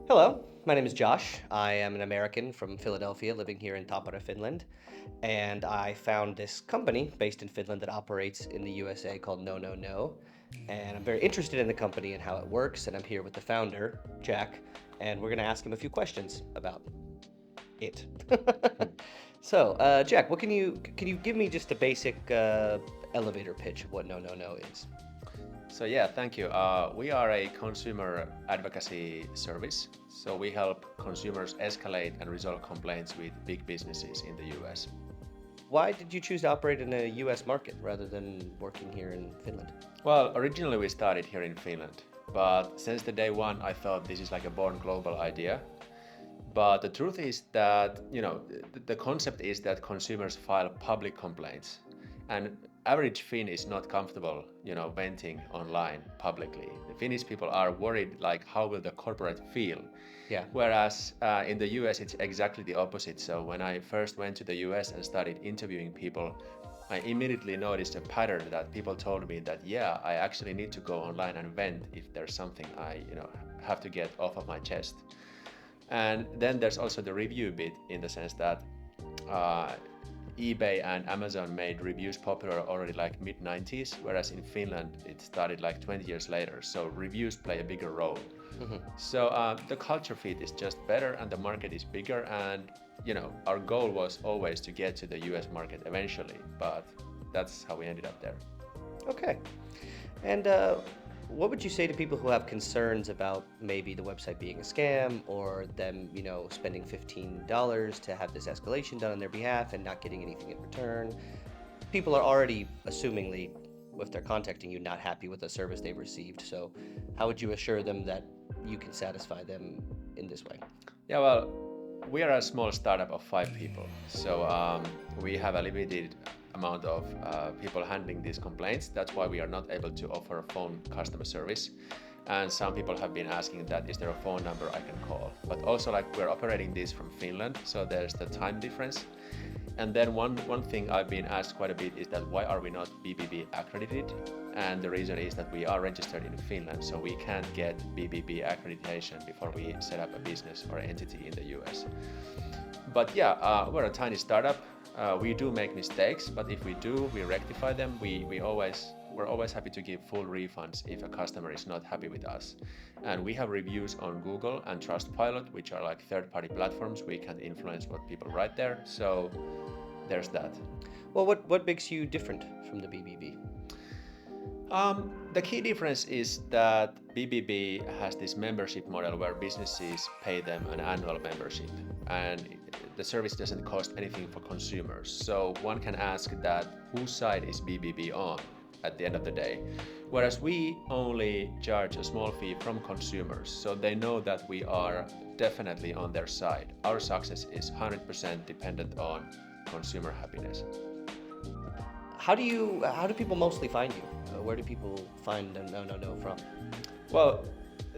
Hello, my name is Josh. I am an American from Philadelphia living here in Tampere, Finland. And I found this company based in Finland that operates in the USA called No No No. And I'm very interested in the company and how it works. And I'm here with the founder, Jack, and we're going to ask him a few questions about it. So, Jack, can you give me just a basic elevator pitch of what No No No is? So yeah, thank you. We are a consumer advocacy service. So we help consumers escalate and resolve complaints with big businesses in the US. Why did you choose to operate in a US market rather than working here in Finland? Well, originally we started here in Finland, but since the day one, I thought this is like a born global idea. But the truth is that, the concept is that consumers file public complaints. And average Finn is not comfortable, venting online publicly. The Finnish people are worried, like, how will the corporate feel? Yeah. Whereas in the US, it's exactly the opposite. So when I first went to the US and started interviewing people, I immediately noticed a pattern that people told me that, yeah, I actually need to go online and vent if there's something I, have to get off of my chest. And then there's also the review bit in the sense that uh, eBay and Amazon made reviews popular already like mid 90s, whereas in Finland it started like 20 years later. So reviews play a bigger role. Hmm. So the culture fit is just better and the market is bigger. And our goal was always to get to the US market eventually, but that's how we ended up there. Okay. And what would you say to people who have concerns about maybe the website being a scam or them, spending $15 to have this escalation done on their behalf and not getting anything in return? People are already, assumingly, if they're contacting you, not happy with the service they've received. So, how would you assure them that you can satisfy them in this way? Yeah, well, we are a small startup of 5 people, so we have a limited amount of people handling these complaints. That's why we are not able to offer a phone customer service. And some people have been asking that is there a phone number I can call? But also, like, we're operating this from Finland, so there's the time difference. And then one thing I've been asked quite a bit is that why are we not BBB accredited? And the reason is that we are registered in Finland, so we can't get BBB accreditation before we set up a business or entity in the US. But yeah, we're a tiny startup. We do make mistakes, but if we do, we rectify them. We're always happy to give full refunds if a customer is not happy with us. And we have reviews on Google and Trustpilot, which are like third-party platforms. We can influence what people write there. So there's that. Well, what makes you different from the BBB? The key difference is that BBB has this membership model where businesses pay them an annual membership, and the service doesn't cost anything for consumers. So one can ask that whose side is BBB on at the end of the day? Whereas we only charge a small fee from consumers, so they know that we are definitely on their side. Our success is 100% dependent on consumer happiness. How do people mostly find you? Where do people find No No No from? Well,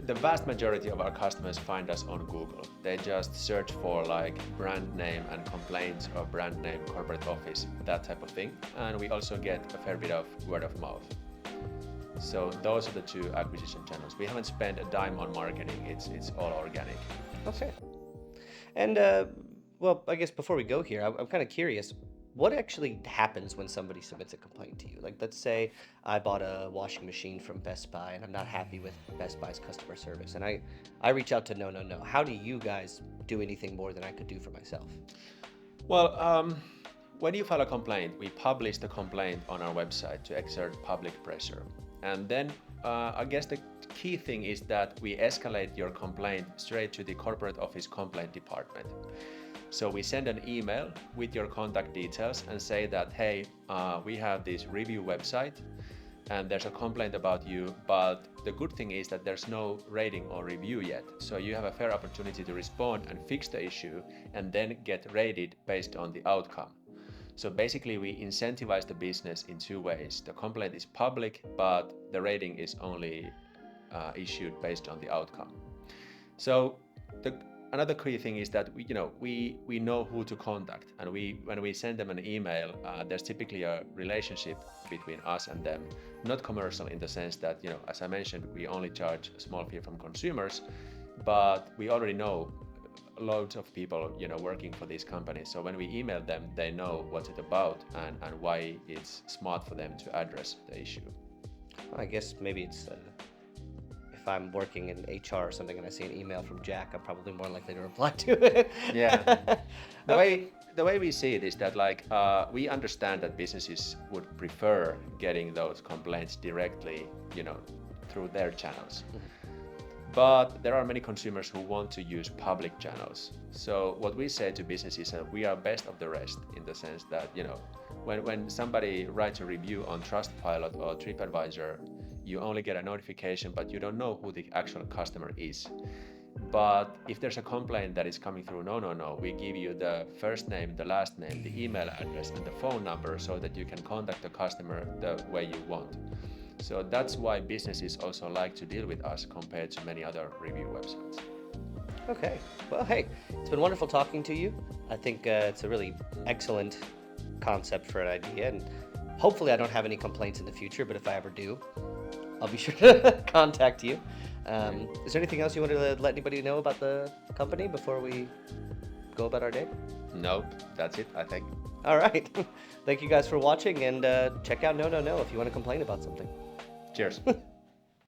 the vast majority of our customers find us on Google. They just search for like brand name and complaints or brand name corporate office, that type of thing. And we also get a fair bit of word of mouth. So those are the two acquisition channels. We haven't spent a dime on marketing. It's all organic. Okay. And well, I guess before we go here, I'm kind of curious. What actually happens when somebody submits a complaint to you? Like, let's say I bought a washing machine from Best Buy and I'm not happy with Best Buy's customer service, and I reach out to No No No. How do you guys do anything more than I could do for myself? Well, when you file a complaint, we publish the complaint on our website to exert public pressure. And then I guess the key thing is that we escalate your complaint straight to the corporate office complaint department. So we send an email with your contact details and say that, hey, we have this review website and there's a complaint about you, but the good thing is that there's no rating or review yet. So you have a fair opportunity to respond and fix the issue and then get rated based on the outcome. So basically we incentivize the business in two ways. The complaint is public, but the rating is only issued based on the outcome. So another key thing is that we know who to contact, and when we send them an email, there's typically a relationship between us and them, not commercial in the sense that as I mentioned, we only charge a small fee from consumers. but we already know loads of people, working for these companies. So when we email them, they know what's it about and why it's smart for them to address the issue. I guess maybe it's if I'm working in HR or something and I see an email from Jack, I'm probably more likely to reply to it. Yeah. The way we see it is that we understand that businesses would prefer getting those complaints directly, through their channels. But there are many consumers who want to use public channels. So what we say to businesses is that we are best of the rest, in the sense that, when somebody writes a review on Trustpilot or TripAdvisor, you only get a notification, but you don't know who the actual customer is. But if there's a complaint that is coming through No, we give you the first name, the last name, the email address, and the phone number, so that you can contact the customer the way you want. So that's why businesses also like to deal with us compared to many other review websites. Okay. Well, hey, it's been wonderful talking to you. I think it's a really excellent concept for an idea, and hopefully I don't have any complaints in the future, but if I ever do, I'll be sure to contact you. Is there anything else you wanted to let anybody know about the company before we go about our day? Nope, that's it, I think. All right. Thank you guys for watching, and check out No if you want to complain about something. Cheers.